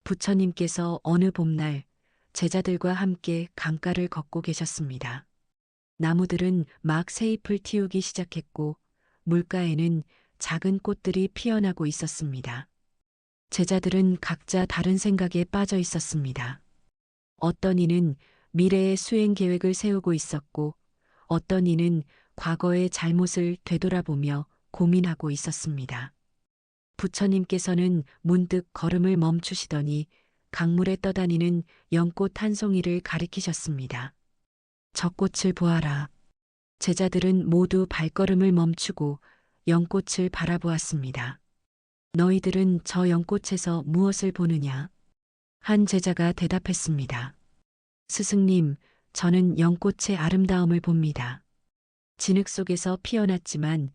부처님께서 어느 봄날 제자들과 함께 강가를 걷고 계셨습니다. 나무들은 막 새잎을 틔우기 시작했고 물가에는 작은 꽃들이 피어나고 있었습니다. 제자들은 각자 다른 생각에 빠져 있었습니다. 어떤 이는 미래의 수행 계획을 세우고 있었고 어떤 이는 과거의 잘못을 되돌아보며 고민하고 있었습니다. 부처님께서는 문득 걸음을 멈추시더니 강물에 떠다니는 연꽃 한 송이를 가리키셨습니다. 저 꽃을 보아라. 제자들은 모두 발걸음을 멈추고 연꽃을 바라보았습니다. 너희들은 저 연꽃에서 무엇을 보느냐? 한 제자가 대답했습니다. 스승님, 저는 연꽃의 아름다움을 봅니다. 진흙 속에서 피어났지만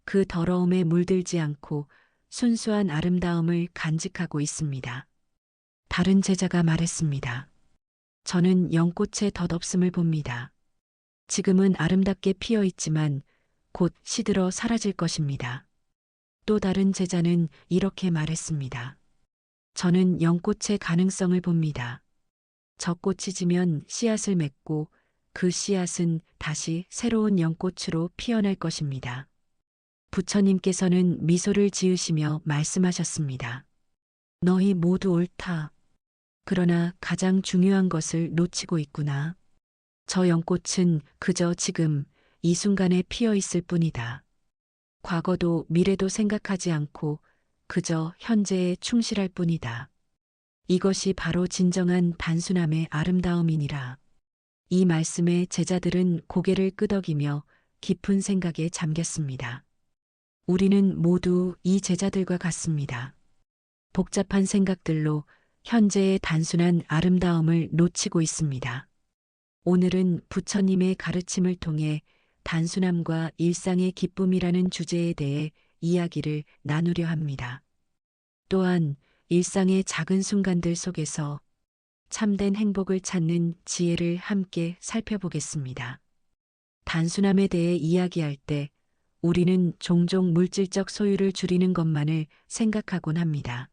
그 더러움에 물들지 않고 순수한 아름다움을 간직하고 있습니다. 다른 제자가 말했습니다. 저는 연꽃의 덧없음을 봅니다. 지금은 아름답게 피어 있지만 곧 시들어 사라질 것입니다. 또 다른 제자는 이렇게 말했습니다. 저는 연꽃의 가능성을 봅니다. 저 꽃이 지면 씨앗을 맺고 그 씨앗은 다시 새로운 연꽃으로 피어날 것입니다. 부처님께서는 미소를 지으시며 말씀하셨습니다. 너희 모두 옳다. 그러나 가장 중요한 것을 놓치고 있구나. 저 연꽃은 그저 지금 이 순간에 피어 있을 뿐이다. 과거도 미래도 생각하지 않고 그저 현재에 충실할 뿐이다. 이것이 바로 진정한 단순함의 아름다움이니라. 이 말씀에 제자들은 고개를 끄덕이며 깊은 생각에 잠겼습니다. 우리는 모두 이 제자들과 같습니다. 복잡한 생각들로 현재의 단순한 아름다움을 놓치고 있습니다. 오늘은 부처님의 가르침을 통해 단순함과 일상의 기쁨이라는 주제에 대해 이야기를 나누려 합니다. 또한 일상의 작은 순간들 속에서 참된 행복을 찾는 지혜를 함께 살펴보겠습니다. 단순함에 대해 이야기할 때 우리는 종종 물질적 소유를 줄이는 것만을 생각하곤 합니다.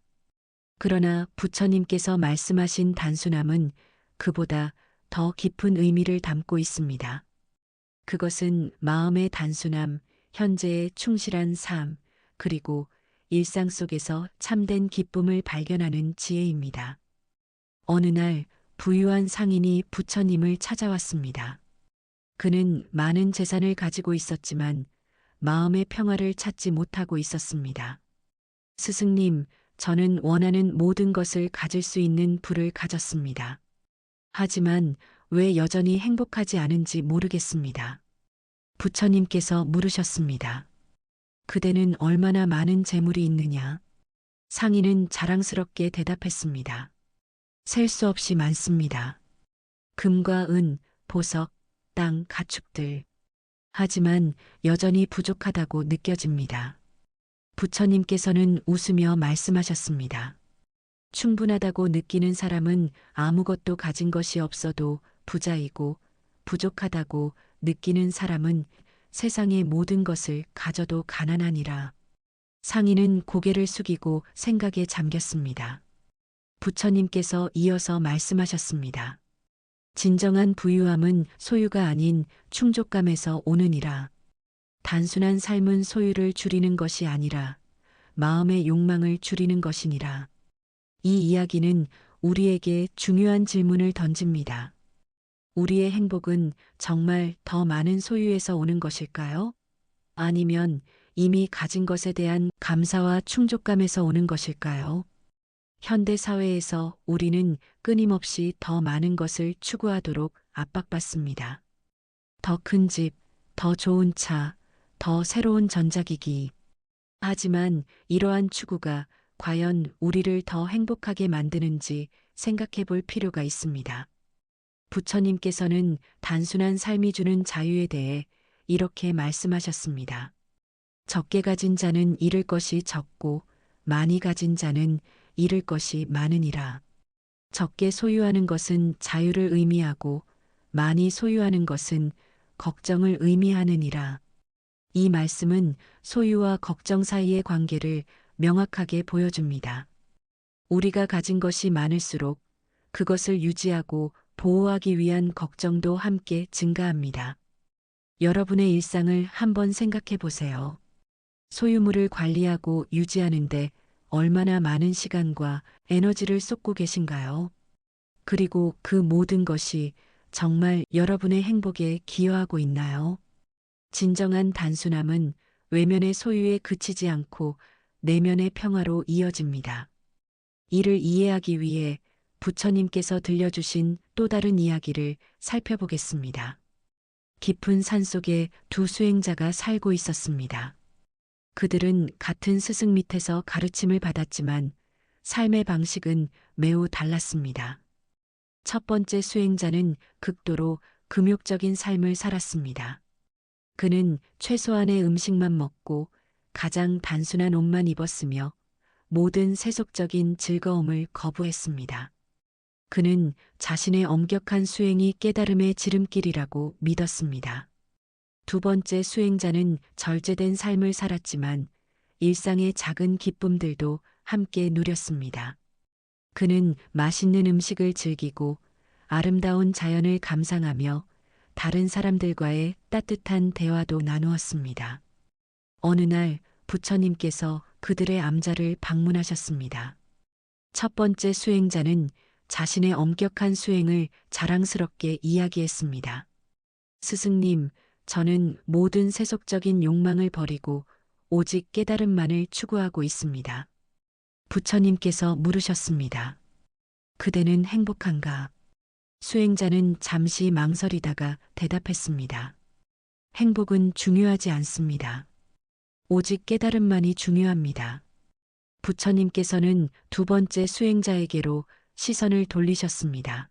그러나 부처님께서 말씀하신 단순함은 그보다 더 깊은 의미를 담고 있습니다. 그것은 마음의 단순함, 현재의 충실한 삶, 그리고 일상 속에서 참된 기쁨을 발견하는 지혜입니다. 어느 날 부유한 상인이 부처님을 찾아왔습니다. 그는 많은 재산을 가지고 있었지만 마음의 평화를 찾지 못하고 있었습니다. 스승님, 저는 원하는 모든 것을 가질 수 있는 부를 가졌습니다. 하지만 왜 여전히 행복하지 않은지 모르겠습니다. 부처님께서 물으셨습니다. 그대는 얼마나 많은 재물이 있느냐? 상인은 자랑스럽게 대답했습니다. 셀 수 없이 많습니다. 금과 은, 보석, 땅, 가축들. 하지만 여전히 부족하다고 느껴집니다. 부처님께서는 웃으며 말씀하셨습니다. 충분하다고 느끼는 사람은 아무것도 가진 것이 없어도 부자이고 부족하다고 느끼는 사람은 세상의 모든 것을 가져도 가난하니라. 상인은 고개를 숙이고 생각에 잠겼습니다. 부처님께서 이어서 말씀하셨습니다. 진정한 부유함은 소유가 아닌 충족감에서 오느니라. 단순한 삶은 소유를 줄이는 것이 아니라 마음의 욕망을 줄이는 것이니라. 이 이야기는 우리에게 중요한 질문을 던집니다. 우리의 행복은 정말 더 많은 소유에서 오는 것일까요? 아니면 이미 가진 것에 대한 감사와 충족감에서 오는 것일까요? 현대 사회에서 우리는 끊임없이 더 많은 것을 추구하도록 압박받습니다. 더 큰 집, 더 좋은 차, 더 새로운 전자기기. 하지만 이러한 추구가 과연 우리를 더 행복하게 만드는지 생각해 볼 필요가 있습니다. 부처님께서는 단순한 삶이 주는 자유에 대해 이렇게 말씀하셨습니다. 적게 가진 자는 잃을 것이 적고 많이 가진 자는 잃을 것이 많으니라. 적게 소유하는 것은 자유를 의미하고 많이 소유하는 것은 걱정을 의미하느니라. 이 말씀은 소유와 걱정 사이의 관계를 명확하게 보여줍니다. 우리가 가진 것이 많을수록 그것을 유지하고 보호하기 위한 걱정도 함께 증가합니다. 여러분의 일상을 한번 생각해 보세요. 소유물을 관리하고 유지하는데 얼마나 많은 시간과 에너지를 쏟고 계신가요? 그리고 그 모든 것이 정말 여러분의 행복에 기여하고 있나요? 진정한 단순함은 외면의 소유에 그치지 않고 내면의 평화로 이어집니다. 이를 이해하기 위해 부처님께서 들려주신 또 다른 이야기를 살펴보겠습니다. 깊은 산속에 두 수행자가 살고 있었습니다. 그들은 같은 스승 밑에서 가르침을 받았지만 삶의 방식은 매우 달랐습니다. 첫 번째 수행자는 극도로 금욕적인 삶을 살았습니다. 그는 최소한의 음식만 먹고 가장 단순한 옷만 입었으며 모든 세속적인 즐거움을 거부했습니다. 그는 자신의 엄격한 수행이 깨달음의 지름길이라고 믿었습니다. 두 번째 수행자는 절제된 삶을 살았지만 일상의 작은 기쁨들도 함께 누렸습니다. 그는 맛있는 음식을 즐기고 아름다운 자연을 감상하며 다른 사람들과의 따뜻한 대화도 나누었습니다. 어느 날 부처님께서 그들의 암자를 방문하셨습니다. 첫 번째 수행자는 자신의 엄격한 수행을 자랑스럽게 이야기했습니다. 스승님, 저는 모든 세속적인 욕망을 버리고 오직 깨달음만을 추구하고 있습니다. 부처님께서 물으셨습니다. 그대는 행복한가? 수행자는 잠시 망설이다가 대답했습니다. 행복은 중요하지 않습니다. 오직 깨달음만이 중요합니다. 부처님께서는 두 번째 수행자에게로 시선을 돌리셨습니다.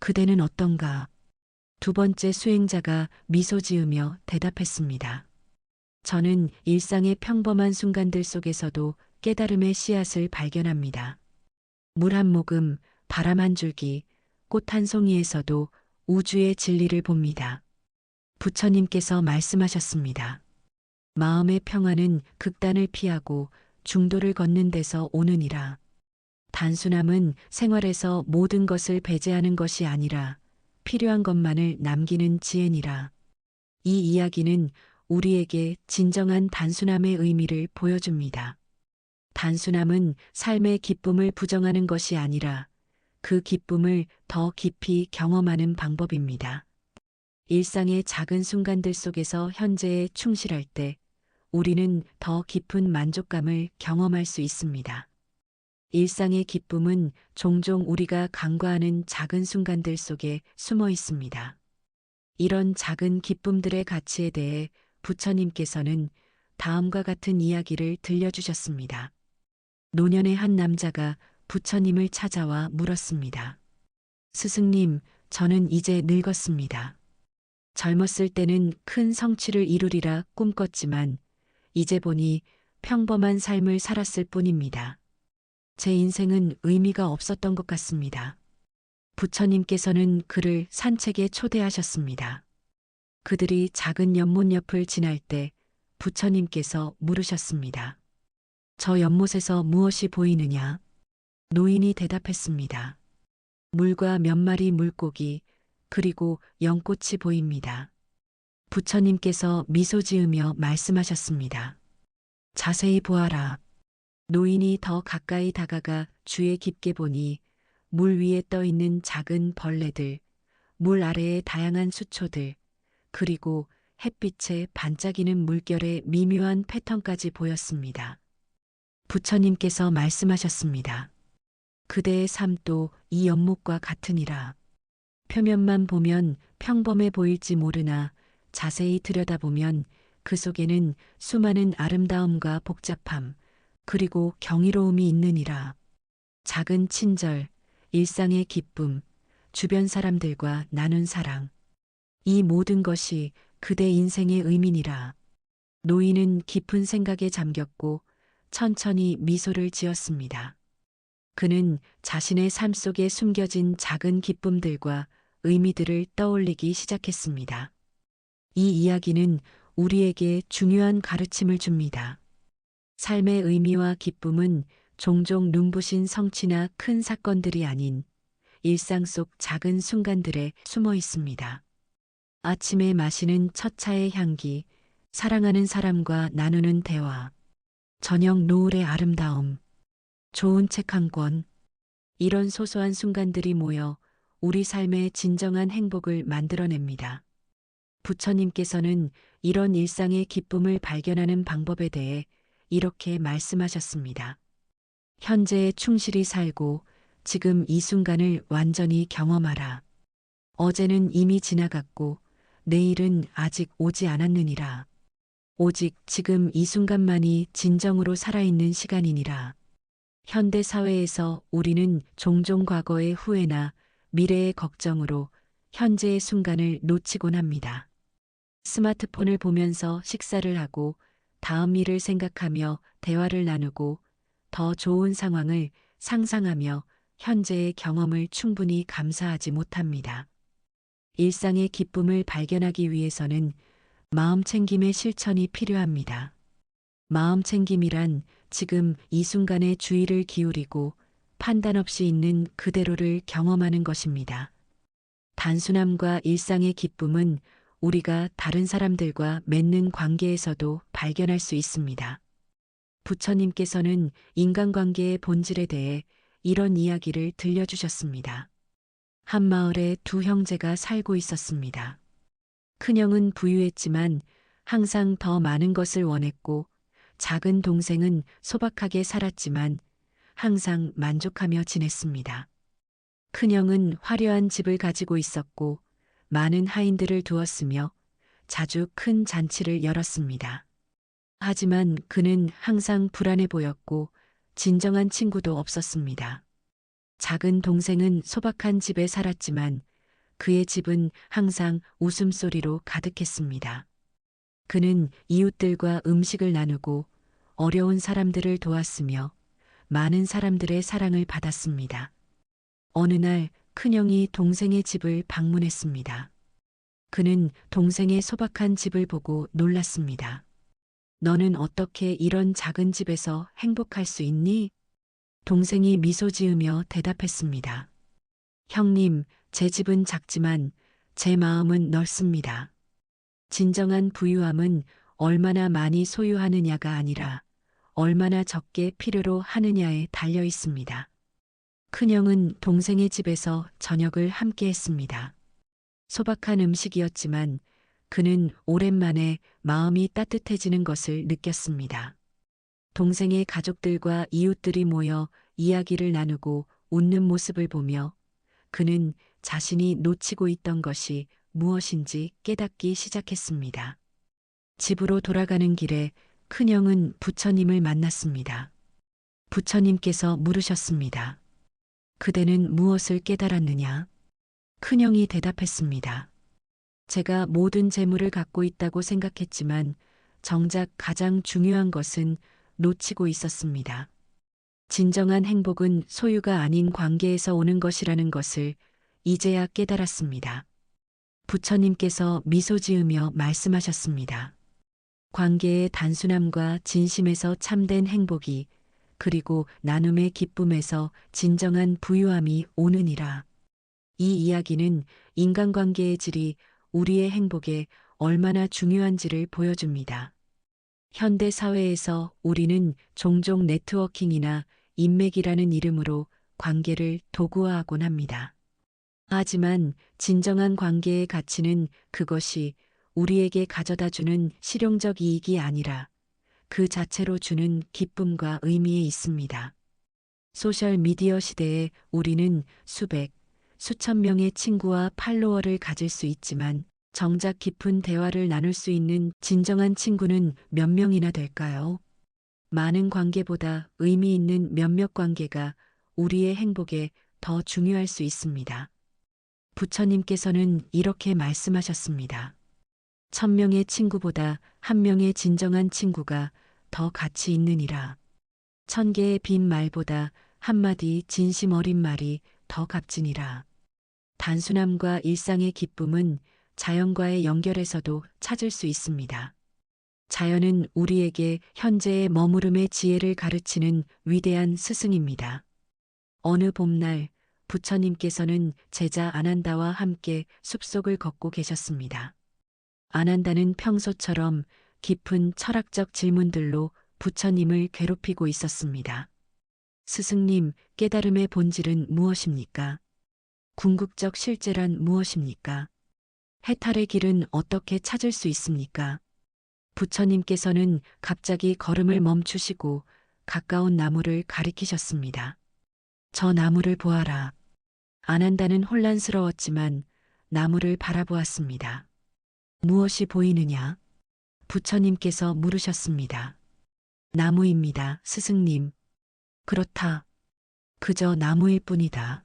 그대는 어떤가? 두 번째 수행자가 미소 지으며 대답했습니다. 저는 일상의 평범한 순간들 속에서도 깨달음의 씨앗을 발견합니다. 물 한 모금, 바람 한 줄기, 꽃 한 송이에서도 우주의 진리를 봅니다. 부처님께서 말씀하셨습니다. 마음의 평화는 극단을 피하고 중도를 걷는 데서 오느니라. 단순함은 생활에서 모든 것을 배제하는 것이 아니라 필요한 것만을 남기는 지혜니라. 이 이야기는 우리에게 진정한 단순함의 의미를 보여줍니다. 단순함은 삶의 기쁨을 부정하는 것이 아니라 그 기쁨을 더 깊이 경험하는 방법입니다. 일상의 작은 순간들 속에서 현재에 충실할 때 우리는 더 깊은 만족감을 경험할 수 있습니다. 일상의 기쁨은 종종 우리가 간과하는 작은 순간들 속에 숨어 있습니다. 이런 작은 기쁨들의 가치에 대해 부처님께서는 다음과 같은 이야기를 들려주셨습니다. 노년의 한 남자가 부처님을 찾아와 물었습니다. 스승님, 저는 이제 늙었습니다. 젊었을 때는 큰 성취를 이루리라 꿈꿨지만 이제 보니 평범한 삶을 살았을 뿐입니다. 제 인생은 의미가 없었던 것 같습니다. 부처님께서는 그를 산책에 초대하셨습니다. 그들이 작은 연못 옆을 지날 때 부처님께서 물으셨습니다. 저 연못에서 무엇이 보이느냐? 노인이 대답했습니다. 물과 몇 마리 물고기, 그리고 연꽃이 보입니다. 부처님께서 미소 지으며 말씀하셨습니다. 자세히 보아라. 노인이 더 가까이 다가가 주에 깊게 보니 물 위에 떠 있는 작은 벌레들, 물 아래의 다양한 수초들, 그리고 햇빛에 반짝이는 물결의 미묘한 패턴까지 보였습니다. 부처님께서 말씀하셨습니다. 그대의 삶도 이 연못과 같으니라. 표면만 보면 평범해 보일지 모르나 자세히 들여다보면 그 속에는 수많은 아름다움과 복잡함, 그리고 경이로움이 있느니라. 작은 친절, 일상의 기쁨, 주변 사람들과 나눈 사랑. 이 모든 것이 그대 인생의 의미니라. 노인은 깊은 생각에 잠겼고 천천히 미소를 지었습니다. 그는 자신의 삶 속에 숨겨진 작은 기쁨들과 의미들을 떠올리기 시작했습니다. 이 이야기는 우리에게 중요한 가르침을 줍니다. 삶의 의미와 기쁨은 종종 눈부신 성취나 큰 사건들이 아닌 일상 속 작은 순간들에 숨어 있습니다. 아침에 마시는 첫 차의 향기, 사랑하는 사람과 나누는 대화, 저녁 노을의 아름다움, 좋은 책 한 권, 이런 소소한 순간들이 모여 우리 삶의 진정한 행복을 만들어냅니다. 부처님께서는 이런 일상의 기쁨을 발견하는 방법에 대해 이렇게 말씀하셨습니다. 현재에 충실히 살고 지금 이 순간을 완전히 경험하라. 어제는 이미 지나갔고 내일은 아직 오지 않았느니라. 오직 지금 이 순간만이 진정으로 살아있는 시간이니라. 현대 사회에서 우리는 종종 과거의 후회나 미래의 걱정으로 현재의 순간을 놓치곤 합니다. 스마트폰을 보면서 식사를 하고 다음 일을 생각하며 대화를 나누고 더 좋은 상황을 상상하며 현재의 경험을 충분히 감사하지 못합니다. 일상의 기쁨을 발견하기 위해서는 마음 챙김의 실천이 필요합니다. 마음 챙김이란 지금 이 순간에 주의를 기울이고 판단 없이 있는 그대로를 경험하는 것입니다. 단순함과 일상의 기쁨은 우리가 다른 사람들과 맺는 관계에서도 발견할 수 있습니다. 부처님께서는 인간관계의 본질에 대해 이런 이야기를 들려주셨습니다. 한 마을에 두 형제가 살고 있었습니다. 큰형은 부유했지만 항상 더 많은 것을 원했고 작은 동생은 소박하게 살았지만 항상 만족하며 지냈습니다. 큰형은 화려한 집을 가지고 있었고 많은 하인들을 두었으며 자주 큰 잔치를 열었습니다. 하지만 그는 항상 불안해 보였고 진정한 친구도 없었습니다. 작은 동생은 소박한 집에 살았지만 그의 집은 항상 웃음소리로 가득했습니다. 그는 이웃들과 음식을 나누고 어려운 사람들을 도왔으며 많은 사람들의 사랑을 받았습니다. 어느 날 큰형이 동생의 집을 방문했습니다. 그는 동생의 소박한 집을 보고 놀랐습니다. 너는 어떻게 이런 작은 집에서 행복할 수 있니? 동생이 미소 지으며 대답했습니다. 형님, 제 집은 작지만 제 마음은 넓습니다. 진정한 부유함은 얼마나 많이 소유하느냐가 아니라 얼마나 적게 필요로 하느냐에 달려 있습니다. 큰형은 동생의 집에서 저녁을 함께 했습니다. 소박한 음식이었지만 그는 오랜만에 마음이 따뜻해지는 것을 느꼈습니다. 동생의 가족들과 이웃들이 모여 이야기를 나누고 웃는 모습을 보며 그는 자신이 놓치고 있던 것이 무엇인지 깨닫기 시작했습니다. 집으로 돌아가는 길에 큰형은 부처님을 만났습니다. 부처님께서 물으셨습니다. 그대는 무엇을 깨달았느냐? 큰형이 대답했습니다. 제가 모든 재물을 갖고 있다고 생각했지만 정작 가장 중요한 것은 놓치고 있었습니다. 진정한 행복은 소유가 아닌 관계에서 오는 것이라는 것을 이제야 깨달았습니다. 부처님께서 미소 지으며 말씀하셨습니다. 관계의 단순함과 진심에서 참된 행복이 그리고 나눔의 기쁨에서 진정한 부유함이 오느니라. 이 이야기는 인간관계의 질이 우리의 행복에 얼마나 중요한지를 보여줍니다. 현대 사회에서 우리는 종종 네트워킹이나 인맥이라는 이름으로 관계를 도구화하곤 합니다. 하지만 진정한 관계의 가치는 그것이 우리에게 가져다 주는 실용적 이익이 아니라 그 자체로 주는 기쁨과 의미에 있습니다. 소셜 미디어 시대에 우리는 수백, 수천 명의 친구와 팔로워를 가질 수 있지만 정작 깊은 대화를 나눌 수 있는 진정한 친구는 몇 명이나 될까요? 많은 관계보다 의미 있는 몇몇 관계가 우리의 행복에 더 중요할 수 있습니다. 부처님께서는 이렇게 말씀하셨습니다. 1000명의 친구보다 1명의 진정한 친구가 더 가치 있느니라. 1000개의 빈 말보다 한마디 진심 어린 말이 더 값지니라. 단순함과 일상의 기쁨은 자연과의 연결에서도 찾을 수 있습니다. 자연은 우리에게 현재의 머무름의 지혜를 가르치는 위대한 스승입니다. 어느 봄날 부처님께서는 제자 아난다와 함께 숲속을 걷고 계셨습니다. 아난다는 평소처럼 깊은 철학적 질문들로 부처님을 괴롭히고 있었습니다. 스승님, 깨달음의 본질은 무엇입니까? 궁극적 실제란 무엇입니까? 해탈의 길은 어떻게 찾을 수 있습니까? 부처님께서는 갑자기 걸음을 멈추시고 가까운 나무를 가리키셨습니다. 저 나무를 보아라. 아난다는 혼란스러웠지만 나무를 바라보았습니다. 무엇이 보이느냐? 부처님께서 물으셨습니다. 나무입니다, 스승님. 그렇다. 그저 나무일 뿐이다.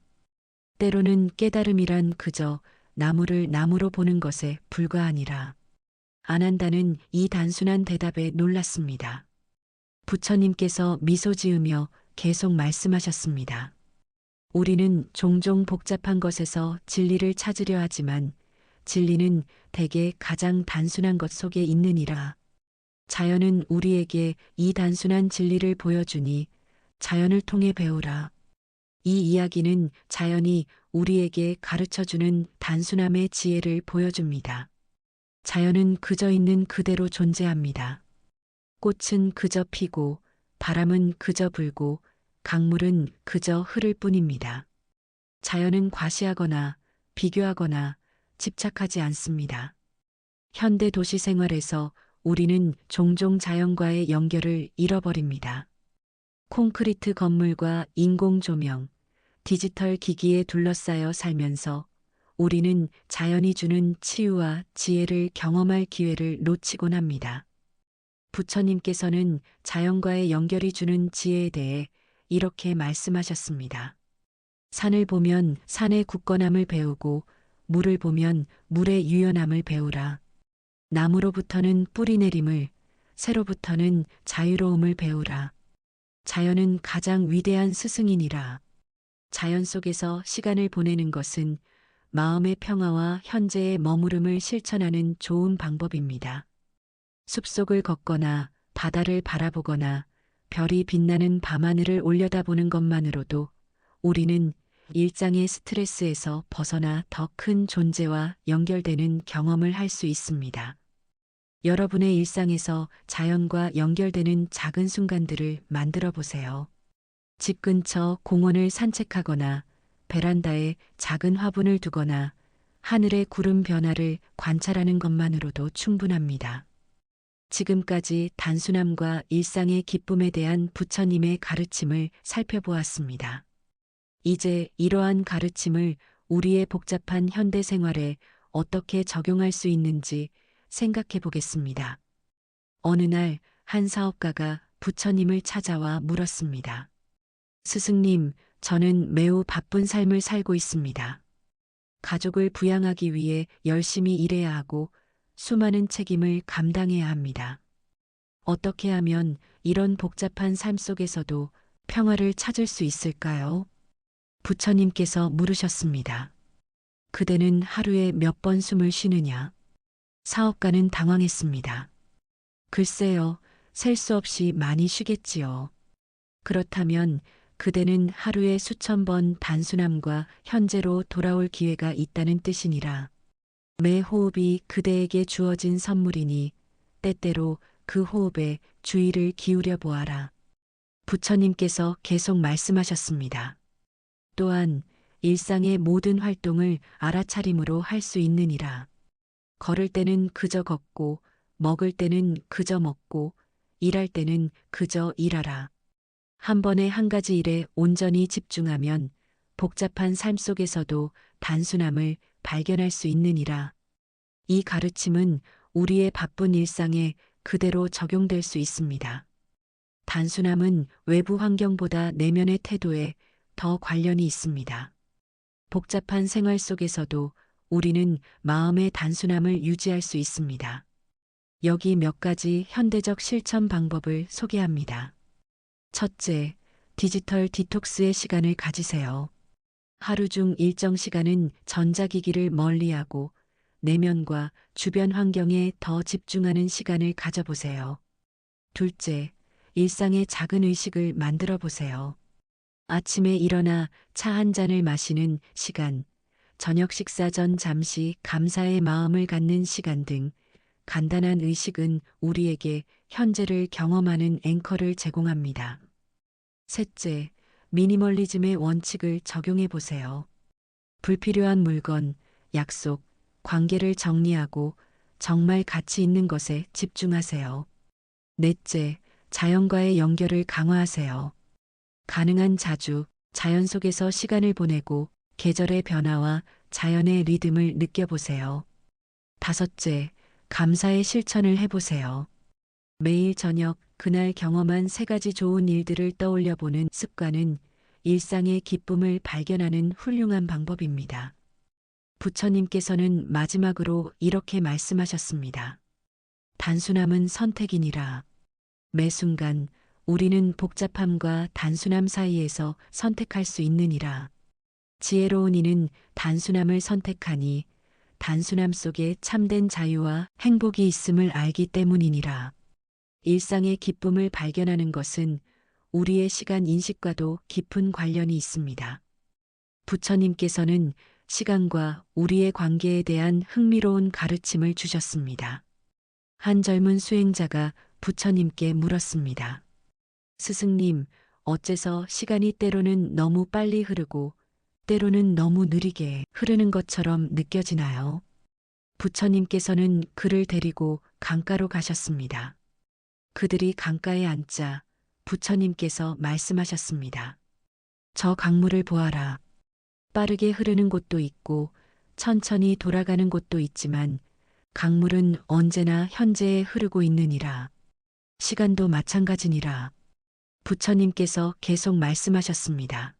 때로는 깨달음이란 그저 나무를 나무로 보는 것에 불과하니라. 아난다는 이 단순한 대답에 놀랐습니다. 부처님께서 미소 지으며 계속 말씀하셨습니다. 우리는 종종 복잡한 것에서 진리를 찾으려 하지만 진리는 대개 가장 단순한 것 속에 있느니라. 자연은 우리에게 이 단순한 진리를 보여주니 자연을 통해 배우라. 이 이야기는 자연이 우리에게 가르쳐주는 단순함의 지혜를 보여줍니다. 자연은 그저 있는 그대로 존재합니다. 꽃은 그저 피고, 바람은 그저 불고, 강물은 그저 흐를 뿐입니다. 자연은 과시하거나 비교하거나 집착하지 않습니다. 현대 도시 생활에서 우리는 종종 자연과의 연결을 잃어버립니다. 콘크리트 건물과 인공 조명, 디지털 기기에 둘러싸여 살면서 우리는 자연이 주는 치유와 지혜를 경험할 기회를 놓치곤 합니다. 부처님께서는 자연과의 연결이 주는 지혜에 대해 이렇게 말씀하셨습니다. 산을 보면 산의 굳건함을 배우고 물을 보면 물의 유연함을 배우라. 나무로부터는 뿌리 내림을, 새로부터는 자유로움을 배우라. 자연은 가장 위대한 스승이니라. 자연 속에서 시간을 보내는 것은 마음의 평화와 현재의 머무름을 실천하는 좋은 방법입니다. 숲속을 걷거나 바다를 바라보거나 별이 빛나는 밤하늘을 올려다보는 것만으로도 우리는 일상의 스트레스에서 벗어나 더 큰 존재와 연결되는 경험을 할 수 있습니다. 여러분의 일상에서 자연과 연결되는 작은 순간들을 만들어 보세요. 집 근처 공원을 산책하거나 베란다에 작은 화분을 두거나 하늘의 구름 변화를 관찰하는 것만으로도 충분합니다. 지금까지 단순함과 일상의 기쁨에 대한 부처님의 가르침을 살펴보았습니다. 이제 이러한 가르침을 우리의 복잡한 현대 생활에 어떻게 적용할 수 있는지 생각해 보겠습니다. 어느 날 한 사업가가 부처님을 찾아와 물었습니다. 스승님, 저는 매우 바쁜 삶을 살고 있습니다. 가족을 부양하기 위해 열심히 일해야 하고 수많은 책임을 감당해야 합니다. 어떻게 하면 이런 복잡한 삶 속에서도 평화를 찾을 수 있을까요? 부처님께서 물으셨습니다. 그대는 하루에 몇 번 숨을 쉬느냐? 사업가는 당황했습니다. 글쎄요, 셀 수 없이 많이 쉬겠지요. 그렇다면 그대는 하루에 수천 번 단순함과 현재로 돌아올 기회가 있다는 뜻이니라. 매 호흡이 그대에게 주어진 선물이니 때때로 그 호흡에 주의를 기울여 보아라. 부처님께서 계속 말씀하셨습니다. 또한 일상의 모든 활동을 알아차림으로 할 수 있느니라. 걸을 때는 그저 걷고, 먹을 때는 그저 먹고, 일할 때는 그저 일하라. 한 번에 한 가지 일에 온전히 집중하면 복잡한 삶 속에서도 단순함을 발견할 수 있느니라. 이 가르침은 우리의 바쁜 일상에 그대로 적용될 수 있습니다. 단순함은 외부 환경보다 내면의 태도에 더 관련이 있습니다. 복잡한 생활 속에서도 우리는 마음의 단순함을 유지할 수 있습니다. 여기 몇 가지 현대적 실천 방법을 소개합니다. 첫째, 디지털 디톡스의 시간을 가지세요. 하루 중 일정 시간은 전자기기를 멀리하고 내면과 주변 환경에 더 집중하는 시간을 가져보세요. 둘째, 일상의 작은 의식을 만들어 보세요. 아침에 일어나 차 한 잔을 마시는 시간, 저녁 식사 전 잠시 감사의 마음을 갖는 시간 등 간단한 의식은 우리에게 현재를 경험하는 앵커를 제공합니다. 셋째, 미니멀리즘의 원칙을 적용해 보세요. 불필요한 물건, 약속, 관계를 정리하고 정말 가치 있는 것에 집중하세요. 넷째, 자연과의 연결을 강화하세요. 가능한 자주 자연 속에서 시간을 보내고 계절의 변화와 자연의 리듬을 느껴보세요. 다섯째, 감사의 실천을 해보세요. 매일 저녁 그날 경험한 세 가지 좋은 일들을 떠올려 보는 습관은 일상의 기쁨을 발견하는 훌륭한 방법입니다. 부처님께서는 마지막으로 이렇게 말씀하셨습니다. 단순함은 선택이니라. 매 순간 우리는 복잡함과 단순함 사이에서 선택할 수 있느니라. 지혜로운 이는 단순함을 선택하니 단순함 속에 참된 자유와 행복이 있음을 알기 때문이니라. 일상의 기쁨을 발견하는 것은 우리의 시간 인식과도 깊은 관련이 있습니다. 부처님께서는 시간과 우리의 관계에 대한 흥미로운 가르침을 주셨습니다. 한 젊은 수행자가 부처님께 물었습니다. 스승님, 어째서 시간이 때로는 너무 빨리 흐르고 때로는 너무 느리게 흐르는 것처럼 느껴지나요? 부처님께서는 그를 데리고 강가로 가셨습니다. 그들이 강가에 앉자 부처님께서 말씀하셨습니다. 저 강물을 보아라. 빠르게 흐르는 곳도 있고 천천히 돌아가는 곳도 있지만 강물은 언제나 현재에 흐르고 있느니라. 시간도 마찬가지니라. 부처님께서 계속 말씀하셨습니다.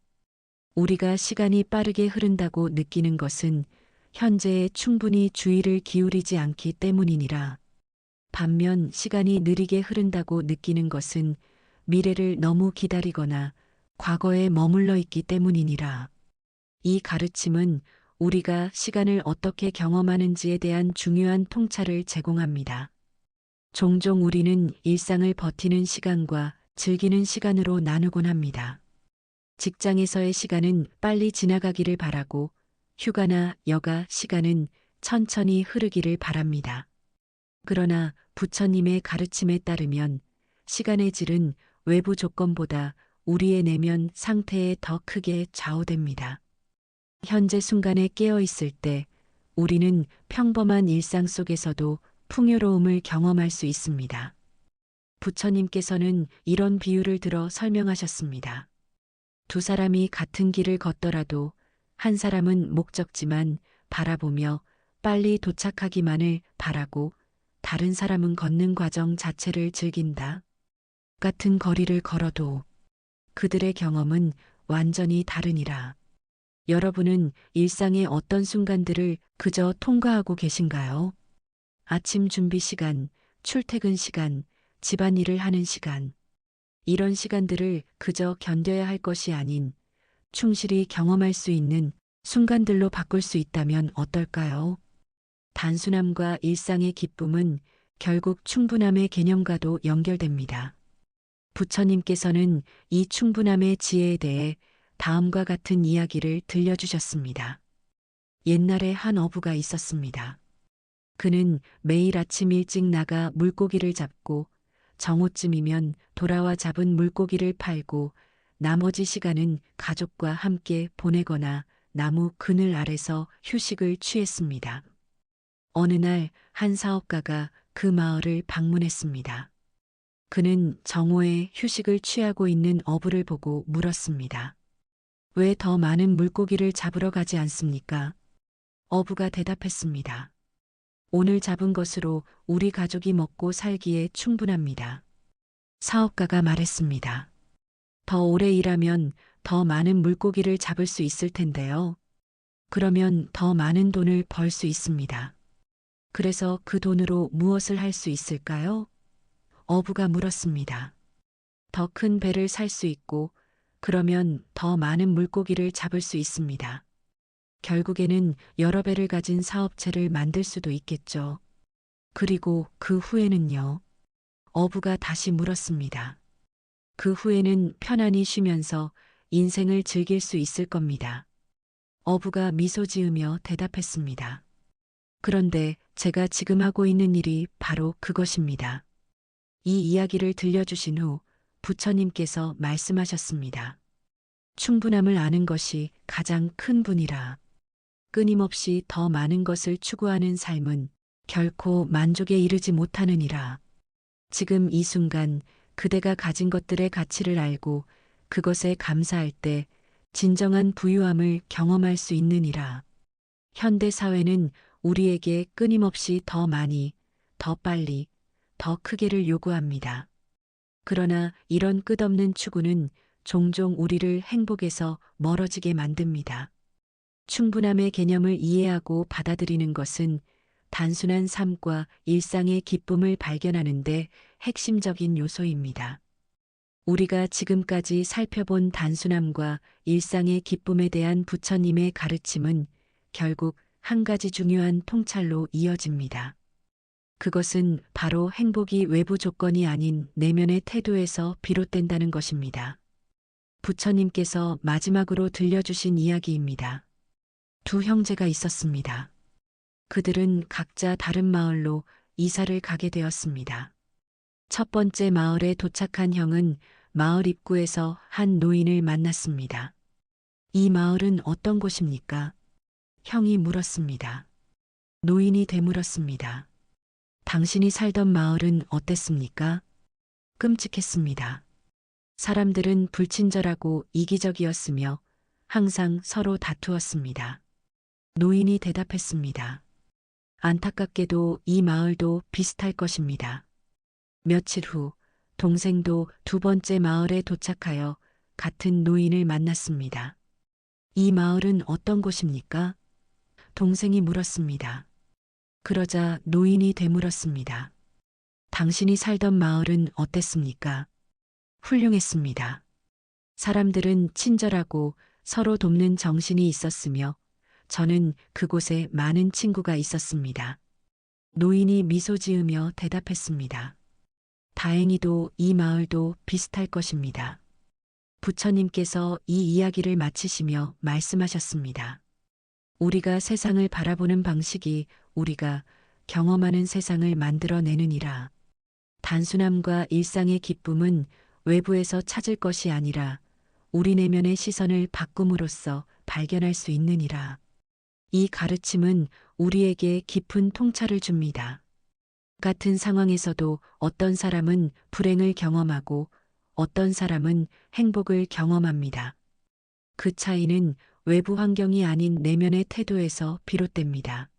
우리가 시간이 빠르게 흐른다고 느끼는 것은 현재에 충분히 주의를 기울이지 않기 때문이니라. 반면 시간이 느리게 흐른다고 느끼는 것은 미래를 너무 기다리거나 과거에 머물러 있기 때문이니라. 이 가르침은 우리가 시간을 어떻게 경험하는지에 대한 중요한 통찰을 제공합니다. 종종 우리는 일상을 버티는 시간과 즐기는 시간으로 나누곤 합니다. 직장에서의 시간은 빨리 지나가기를 바라고 휴가나 여가 시간은 천천히 흐르기를 바랍니다. 그러나 부처님의 가르침에 따르면 시간의 질은 외부 조건보다 우리의 내면 상태에 더 크게 좌우됩니다. 현재 순간에 깨어 있을 때 우리는 평범한 일상 속에서도 풍요로움을 경험할 수 있습니다. 부처님께서는 이런 비유를 들어 설명하셨습니다. 두 사람이 같은 길을 걷더라도 한 사람은 목적지만 바라보며 빨리 도착하기만을 바라고 다른 사람은 걷는 과정 자체를 즐긴다. 같은 거리를 걸어도 그들의 경험은 완전히 다르니라. 여러분은 일상의 어떤 순간들을 그저 통과하고 계신가요? 아침 준비 시간, 출퇴근 시간, 집안일을 하는 시간. 이런 시간들을 그저 견뎌야 할 것이 아닌 충실히 경험할 수 있는 순간들로 바꿀 수 있다면 어떨까요? 단순함과 일상의 기쁨은 결국 충분함의 개념과도 연결됩니다. 부처님께서는 이 충분함의 지혜에 대해 다음과 같은 이야기를 들려주셨습니다. 옛날에 한 어부가 있었습니다. 그는 매일 아침 일찍 나가 물고기를 잡고 정오쯤이면 돌아와 잡은 물고기를 팔고 나머지 시간은 가족과 함께 보내거나 나무 그늘 아래서 휴식을 취했습니다. 어느 날 한 사업가가 그 마을을 방문했습니다. 그는 정오에 휴식을 취하고 있는 어부를 보고 물었습니다. 왜 더 많은 물고기를 잡으러 가지 않습니까? 어부가 대답했습니다. 오늘 잡은 것으로 우리 가족이 먹고 살기에 충분합니다. 사업가가 말했습니다. 더 오래 일하면 더 많은 물고기를 잡을 수 있을 텐데요. 그러면 더 많은 돈을 벌 수 있습니다. 그래서 그 돈으로 무엇을 할 수 있을까요? 어부가 물었습니다. 더 큰 배를 살 수 있고, 그러면 더 많은 물고기를 잡을 수 있습니다. 결국에는 여러 배를 가진 사업체를 만들 수도 있겠죠. 그리고 그 후에는요? 어부가 다시 물었습니다. 그 후에는 편안히 쉬면서 인생을 즐길 수 있을 겁니다. 어부가 미소 지으며 대답했습니다. 그런데 제가 지금 하고 있는 일이 바로 그것입니다. 이 이야기를 들려주신 후 부처님께서 말씀하셨습니다. 충분함을 아는 것이 가장 큰 분이라. 끊임없이 더 많은 것을 추구하는 삶은 결코 만족에 이르지 못하느니라. 지금 이 순간 그대가 가진 것들의 가치를 알고 그것에 감사할 때 진정한 부유함을 경험할 수 있느니라. 현대 사회는 우리에게 끊임없이 더 많이, 더 빨리, 더 크게를 요구합니다. 그러나 이런 끝없는 추구는 종종 우리를 행복에서 멀어지게 만듭니다. 충분함의 개념을 이해하고 받아들이는 것은 단순한 삶과 일상의 기쁨을 발견하는데 핵심적인 요소입니다. 우리가 지금까지 살펴본 단순함과 일상의 기쁨에 대한 부처님의 가르침은 결국 한 가지 중요한 통찰로 이어집니다. 그것은 바로 행복이 외부 조건이 아닌 내면의 태도에서 비롯된다는 것입니다. 부처님께서 마지막으로 들려주신 이야기입니다. 두 형제가 있었습니다. 그들은 각자 다른 마을로 이사를 가게 되었습니다. 첫 번째 마을에 도착한 형은 마을 입구에서 한 노인을 만났습니다. 이 마을은 어떤 곳입니까? 형이 물었습니다. 노인이 되물었습니다. 당신이 살던 마을은 어땠습니까? 끔찍했습니다. 사람들은 불친절하고 이기적이었으며 항상 서로 다투었습니다. 노인이 대답했습니다. 안타깝게도 이 마을도 비슷할 것입니다. 며칠 후 동생도 두 번째 마을에 도착하여 같은 노인을 만났습니다. 이 마을은 어떤 곳입니까? 동생이 물었습니다. 그러자 노인이 되물었습니다. 당신이 살던 마을은 어땠습니까? 훌륭했습니다. 사람들은 친절하고 서로 돕는 정신이 있었으며 저는 그곳에 많은 친구가 있었습니다. 노인이 미소 지으며 대답했습니다. 다행히도 이 마을도 비슷할 것입니다. 부처님께서 이 이야기를 마치시며 말씀하셨습니다. 우리가 세상을 바라보는 방식이 우리가 경험하는 세상을 만들어내느니라. 단순함과 일상의 기쁨은 외부에서 찾을 것이 아니라 우리 내면의 시선을 바꿈으로써 발견할 수 있느니라. 이 가르침은 우리에게 깊은 통찰을 줍니다. 같은 상황에서도 어떤 사람은 불행을 경험하고 어떤 사람은 행복을 경험합니다. 그 차이는 외부 환경이 아닌 내면의 태도에서 비롯됩니다.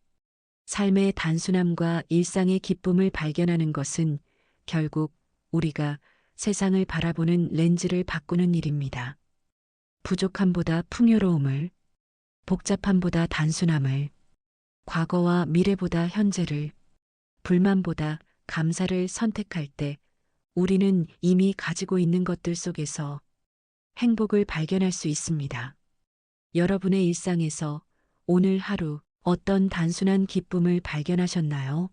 삶의 단순함과 일상의 기쁨을 발견하는 것은 결국 우리가 세상을 바라보는 렌즈를 바꾸는 일입니다. 부족함보다 풍요로움을, 복잡함보다 단순함을, 과거와 미래보다 현재를, 불만보다 감사를 선택할 때 우리는 이미 가지고 있는 것들 속에서 행복을 발견할 수 있습니다. 여러분의 일상에서 오늘 하루 어떤 단순한 기쁨을 발견하셨나요?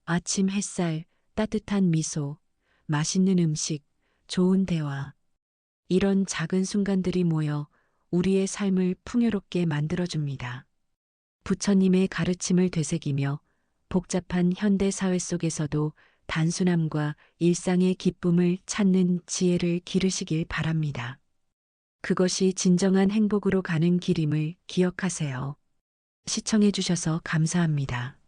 아침 햇살, 따뜻한 미소, 맛있는 음식, 좋은 대화. 이런 작은 순간들이 모여 우리의 삶을 풍요롭게 만들어줍니다. 부처님의 가르침을 되새기며 복잡한 현대 사회 속에서도 단순함과 일상의 기쁨을 찾는 지혜를 기르시길 바랍니다. 그것이 진정한 행복으로 가는 길임을 기억하세요. 시청해 주셔서 감사합니다.